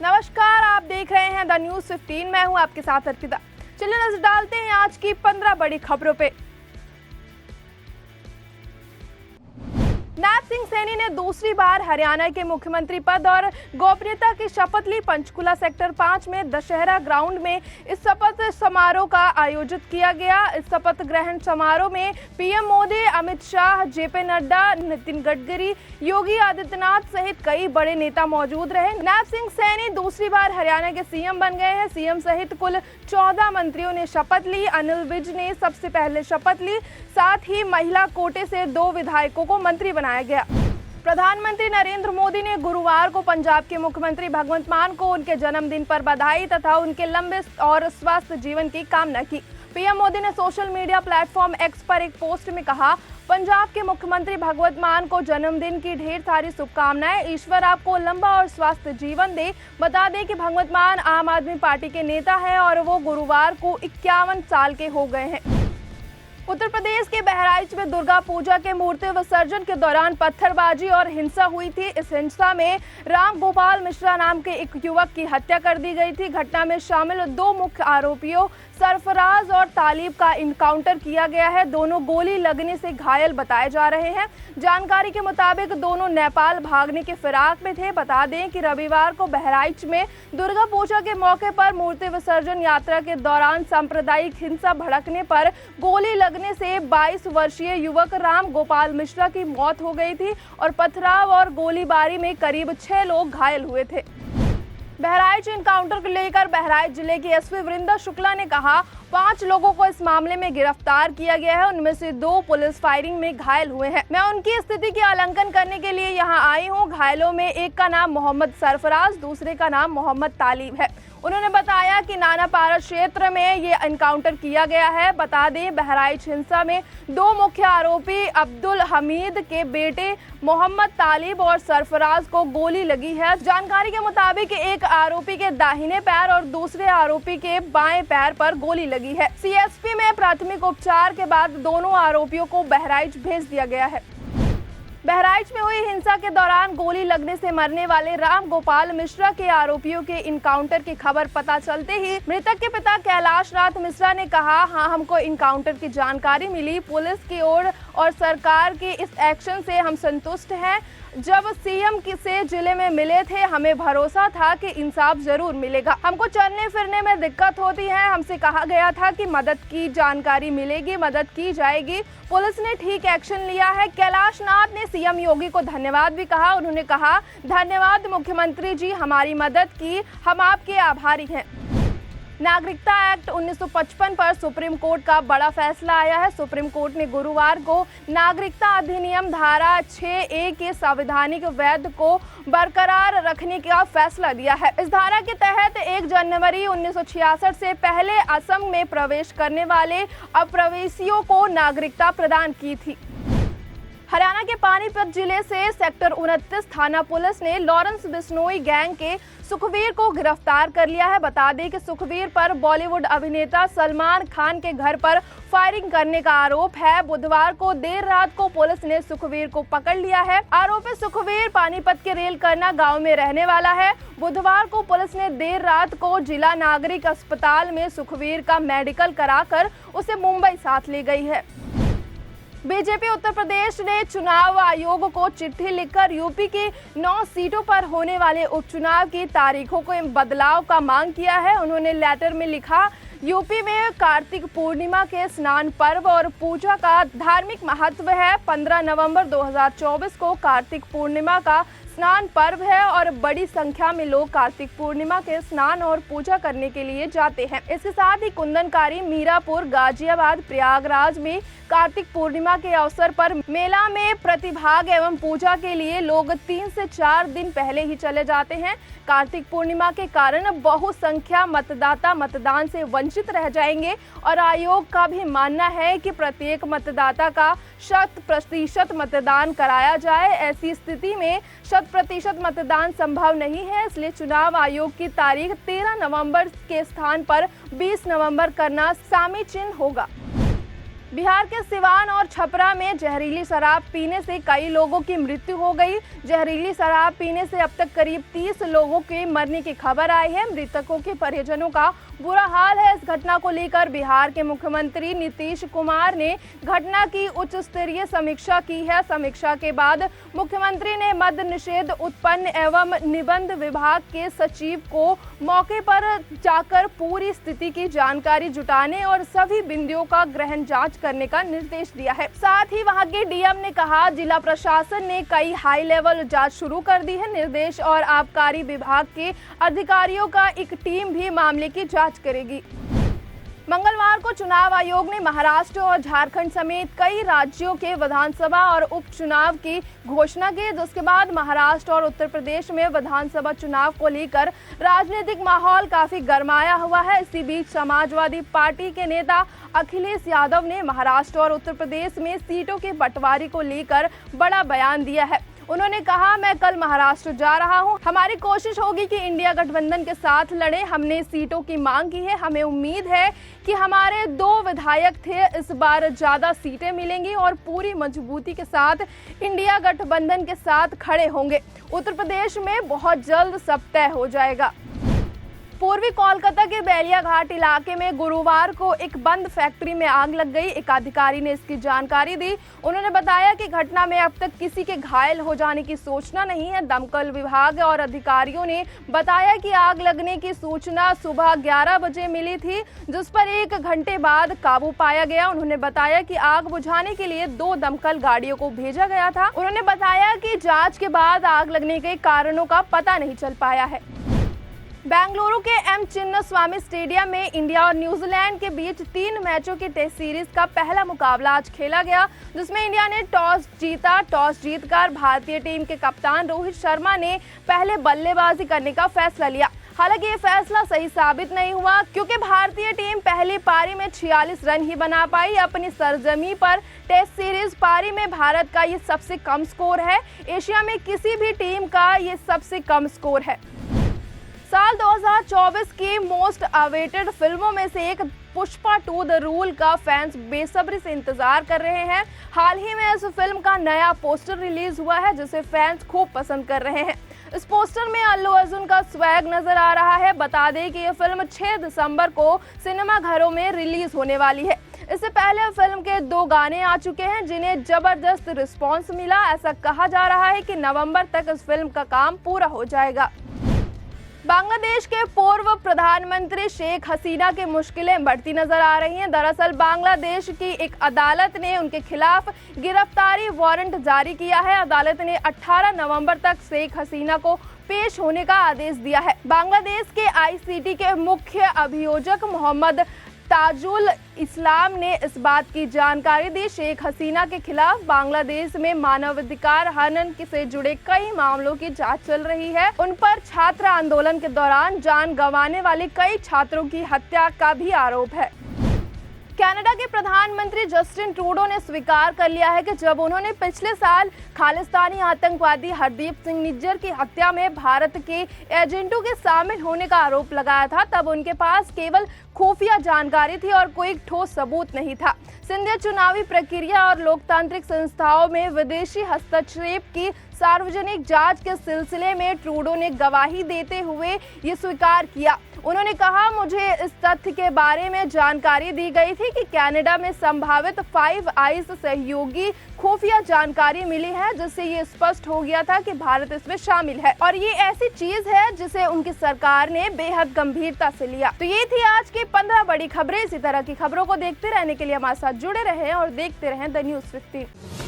नमस्कार, आप देख रहे हैं द न्यूज 15। मैं हूं आपके साथ अर्पिता। चलिए नजर डालते हैं आज की 15 बड़ी खबरों पे। नैब सिंह सैनी ने दूसरी बार हरियाणा के मुख्यमंत्री पद और गोपनीयता की शपथ ली। पंचकुला सेक्टर 5 में दशहरा ग्राउंड में इस शपथ समारोह का आयोजित किया गया। इस शपथ ग्रहण समारोह में पीएम मोदी, अमित शाह, जेपी नड्डा, नितिन गडकरी, योगी आदित्यनाथ सहित कई बड़े नेता मौजूद रहे। नैब सिंह सैनी दूसरी बार हरियाणा के सीएम बन गए हैं। सीएम सहित कुल 14 मंत्रियों ने शपथ ली। अनिल विज ने सबसे पहले शपथ ली। साथ ही महिला कोटे से 2 विधायकों को मंत्री बनाया गया। प्रधानमंत्री नरेंद्र मोदी ने गुरुवार को पंजाब के मुख्यमंत्री भगवंत मान को उनके जन्मदिन पर बधाई तथा उनके लंबे और स्वस्थ जीवन की कामना की। पीएम मोदी ने सोशल मीडिया प्लेटफॉर्म एक्स पर एक पोस्ट में कहा, पंजाब के मुख्यमंत्री भगवंत मान को जन्मदिन की ढेर सारी शुभकामनाएं। ईश्वर आपको लंबा और स्वस्थ जीवन दे। बता दें कि भगवंत मान आम आदमी पार्टी के नेता हैं और वो गुरुवार को 51 साल के हो गए हैं। उत्तर प्रदेश के बहराइच में दुर्गा पूजा के मूर्ति विसर्जन के दौरान पत्थरबाजी और हिंसा हुई थी। इस हिंसा में राम गोपाल मिश्रा नाम के एक युवक की हत्या कर दी गई थी। घटना में शामिल 2 मुख्य आरोपियों सरफराज और तालिब का इनकाउंटर किया गया है। दोनों गोली लगने से घायल बताए जा रहे हैं। जानकारी के मुताबिक दोनों नेपाल भागने के फिराक में थे। बता दें कि रविवार को बहराइच में दुर्गा पूजा के मौके पर मूर्ति विसर्जन यात्रा के दौरान सांप्रदायिक हिंसा भड़कने पर गोली लगने से 22 वर्षीय युवक राम गोपाल मिश्रा की मौत हो गई थी और पथराव और गोलीबारी में करीब 6 लोग घायल हुए थे। बहराइच एनकाउंटर को लेकर बहराइच जिले की एसपी वृंदा शुक्ला ने कहा, 5 लोगों को इस मामले में गिरफ्तार किया गया है। उनमें से 2 पुलिस फायरिंग में घायल हुए हैं। मैं उनकी स्थिति की आकलन करने के लिए यहां आई हूं। घायलों में एक का नाम मोहम्मद सरफराज, दूसरे का नाम मोहम्मद तालिब है। उन्होंने बताया कि नानापारा क्षेत्र में ये एनकाउंटर किया गया है। बता दें, बहराइच हिंसा में 2 मुख्य आरोपी अब्दुल हमीद के बेटे मोहम्मद तालिब और सरफराज को गोली लगी है। जानकारी के मुताबिक एक आरोपी के दाहिने पैर और दूसरे आरोपी के बाएं पैर पर गोली लगी है। सीएसपी में प्राथमिक उपचार के बाद दोनों आरोपियों को बहराइच भेज दिया गया है। बहराइच में हुई हिंसा के दौरान गोली लगने से मरने वाले राम गोपाल मिश्रा के आरोपियों के इनकाउंटर की खबर पता चलते ही मृतक के पिता कैलाश नाथ मिश्रा ने कहा, हाँ, हमको इनकाउंटर की जानकारी मिली। पुलिस की ओर और सरकार के इस एक्शन से हम संतुष्ट हैं। जब सीएम से जिले में मिले थे, हमें भरोसा था कि इंसाफ जरूर मिलेगा। हमको चलने फिरने में दिक्कत होती है। हमसे कहा गया था कि मदद की जानकारी मिलेगी, मदद की जाएगी। पुलिस ने ठीक एक्शन लिया है। कैलाश नाथ ने सीएम योगी को धन्यवाद भी कहा। उन्होंने कहा, धन्यवाद मुख्यमंत्री जी, हमारी मदद की, हम आपके आभारी हैं। नागरिकता एक्ट 1955 पर सुप्रीम कोर्ट का बड़ा फैसला आया है। सुप्रीम कोर्ट ने गुरुवार को नागरिकता अधिनियम धारा 6A के संवैधानिक वैध को बरकरार रखने का फैसला दिया है। इस धारा के तहत 1 जनवरी 1966 से पहले असम में प्रवेश करने वाले अप्रवासियों को नागरिकता प्रदान की थी। हरियाणा के पानीपत जिले से सेक्टर 29 थाना पुलिस ने लॉरेंस बिश्नोई गैंग के सुखवीर को गिरफ्तार कर लिया है। बता दें कि सुखवीर पर बॉलीवुड अभिनेता सलमान खान के घर पर फायरिंग करने का आरोप है। बुधवार को देर रात को पुलिस ने सुखवीर को पकड़ लिया है। आरोपी सुखवीर पानीपत के रेलकरना गांव में रहने वाला है। बुधवार को पुलिस ने देर रात को जिला नागरिक अस्पताल में सुखवीर का मेडिकल कराकर उसे मुंबई साथ ले गई है। बीजेपी उत्तर प्रदेश ने चुनाव आयोग को चिट्ठी लिखकर यूपी की 9 सीटों पर होने वाले उपचुनाव की तारीखों को बदलाव का मांग किया है। उन्होंने लेटर में लिखा, यूपी में कार्तिक पूर्णिमा के स्नान पर्व और पूजा का धार्मिक महत्व है। 15 नवंबर 2024 को कार्तिक पूर्णिमा का स्नान पर्व है और बड़ी संख्या में लोग कार्तिक पूर्णिमा के स्नान और पूजा करने के लिए जाते हैं। इसके साथ ही कुंदनकारी, मीरापुर, गाजियाबाद, प्रयागराज में कार्तिक पूर्णिमा के अवसर पर मेला में प्रतिभाग एवं पूजा के लिए लोग 3 से 4 दिन पहले ही चले जाते हैं। कार्तिक पूर्णिमा के कारण बहुसंख्या मतदाता मतदान से वंचित रह जाएंगे और आयोग का भी मानना है कि प्रत्येक मतदाता का 100% मतदान कराया जाए। ऐसी स्थिति में 100% मतदान संभव नहीं है, इसलिए चुनाव आयोग की तारीख 13 नवंबर के स्थान पर 20 नवंबर करना समीचीन होगा। बिहार के सिवान और छपरा में जहरीली शराब पीने से कई लोगों की मृत्यु हो गई। जहरीली शराब पीने से अब तक करीब 30 लोगों के मरने की खबर आई है। मृतकों के परिजनों का बुरा हाल है। इस घटना को लेकर बिहार के मुख्यमंत्री नीतीश कुमार ने घटना की उच्च स्तरीय समीक्षा की है। समीक्षा के बाद मुख्यमंत्री ने मद्य निषेध उत्पन्न एवं निबंध विभाग के सचिव को मौके पर जाकर पूरी स्थिति की जानकारी जुटाने और सभी बिंदुओं का गहन जांच करने का निर्देश दिया है। साथ ही वहां के डीएम ने कहा, जिला प्रशासन ने कई हाई लेवल जांच शुरू कर दी है। निर्देश और आबकारी विभाग के अधिकारियों का एक टीम भी मामले की जांच करेगी। मंगलवार को चुनाव आयोग ने महाराष्ट्र और झारखंड समेत कई राज्यों के विधानसभा और उपचुनाव की घोषणा की, जिसके बाद महाराष्ट्र और उत्तर प्रदेश में विधानसभा चुनाव को लेकर राजनीतिक माहौल काफी गरमाया हुआ है। इसी बीच समाजवादी पार्टी के नेता अखिलेश यादव ने महाराष्ट्र और उत्तर प्रदेश में सीटों के बंटवारे को लेकर बड़ा बयान दिया है। उन्होंने कहा, मैं कल महाराष्ट्र जा रहा हूं। हमारी कोशिश होगी कि इंडिया गठबंधन के साथ लड़े। हमने सीटों की मांग की है। हमें उम्मीद है कि हमारे 2 विधायक थे, इस बार ज्यादा सीटें मिलेंगी और पूरी मजबूती के साथ इंडिया गठबंधन के साथ खड़े होंगे। उत्तर प्रदेश में बहुत जल्द सब तय हो जाएगा। पूर्वी कोलकाता के बेलिया घाट इलाके में गुरुवार को एक बंद फैक्ट्री में आग लग गई। एक अधिकारी ने इसकी जानकारी दी। उन्होंने बताया कि घटना में अब तक किसी के घायल हो जाने की सूचना नहीं है। दमकल विभाग और अधिकारियों ने बताया कि आग लगने की सूचना सुबह 11 बजे मिली थी, जिस पर 1 घंटे बाद काबू पाया गया। उन्होंने बताया कि आग बुझाने के लिए 2 दमकल गाड़ियों को भेजा गया था। उन्होंने बताया कि जांच के बाद आग लगने के कारणों का पता नहीं चल पाया है। बेंगलुरु के एम चिन्नास्वामी स्टेडियम में इंडिया और न्यूजीलैंड के बीच 3 मैचों की टेस्ट सीरीज का पहला मुकाबला आज खेला गया, जिसमें इंडिया ने टॉस जीता। टॉस जीतकर भारतीय टीम के कप्तान रोहित शर्मा ने पहले बल्लेबाजी करने का फैसला लिया। हालांकि ये फैसला सही साबित नहीं हुआ, क्योंकि भारतीय टीम पहली पारी में 46 रन ही बना पाई। अपनी सरजमी पर टेस्ट सीरीज पारी में भारत का ये सबसे कम स्कोर है। एशिया में किसी भी टीम का ये सबसे कम स्कोर है। साल 2024 की मोस्ट अवेटेड फिल्मों में से एक पुष्पा 2 द रूल का फैंस बेसब्री से इंतजार कर रहे हैं। हाल ही में इस फिल्म का नया पोस्टर रिलीज हुआ है, जिसे फैंस खूब पसंद कर रहे हैं। इस पोस्टर में अल्लू अर्जुन का स्वैग नजर आ रहा है। बता दें कि यह फिल्म 6 दिसंबर को सिनेमा घरों में रिलीज होने वाली है। इससे पहले फिल्म के 2 गाने आ चुके हैं, जिन्हें जबरदस्त रिस्पॉन्स मिला। ऐसा कहा जा रहा है कि नवंबर तक इस फिल्म का काम पूरा हो जाएगा। बांग्लादेश के पूर्व प्रधानमंत्री शेख हसीना की मुश्किलें बढ़ती नजर आ रही हैं। दरअसल बांग्लादेश की एक अदालत ने उनके खिलाफ गिरफ्तारी वारंट जारी किया है। अदालत ने 18 नवंबर तक शेख हसीना को पेश होने का आदेश दिया है। बांग्लादेश के आईसीटी के मुख्य अभियोजक मोहम्मद ताजुल इस्लाम ने इस बात की जानकारी दी। शेख हसीना के खिलाफ बांग्लादेश में मानवाधिकार हनन से जुड़े कई मामलों की जांच चल रही है। उन पर छात्र आंदोलन के दौरान जान गंवाने वाले कई छात्रों की हत्या का भी आरोप है। कनाडा के प्रधानमंत्री जस्टिन ट्रूडो ने स्वीकार कर लिया है कि जब उन्होंने पिछले साल खालिस्तानी आतंकवादी हरदीप सिंह निज्जर की हत्या में भारत के एजेंटों के शामिल होने का आरोप लगाया था, तब उनके पास केवल खुफिया जानकारी थी और कोई ठोस सबूत नहीं था। सिंधिया चुनावी प्रक्रिया और लोकतांत्रिक संस्थाओं में विदेशी हस्तक्षेप की सार्वजनिक जांच के सिलसिले में ट्रूडो ने गवाही देते हुए ये स्वीकार किया। उन्होंने कहा, मुझे इस तथ्य के बारे में जानकारी दी गई थी कि कनाडा में संभावित 5 आइस सहयोगी खुफिया जानकारी मिली है, जिससे ये स्पष्ट हो गया था कि भारत इसमें शामिल है और ये ऐसी चीज है जिसे उनकी सरकार ने बेहद गंभीरता से लिया। तो ये थी आज की 15 बड़ी खबरें। इसी तरह की खबरों को देखते रहने के लिए हमारे साथ जुड़े रहें और देखते रहें द न्यूज़ 15।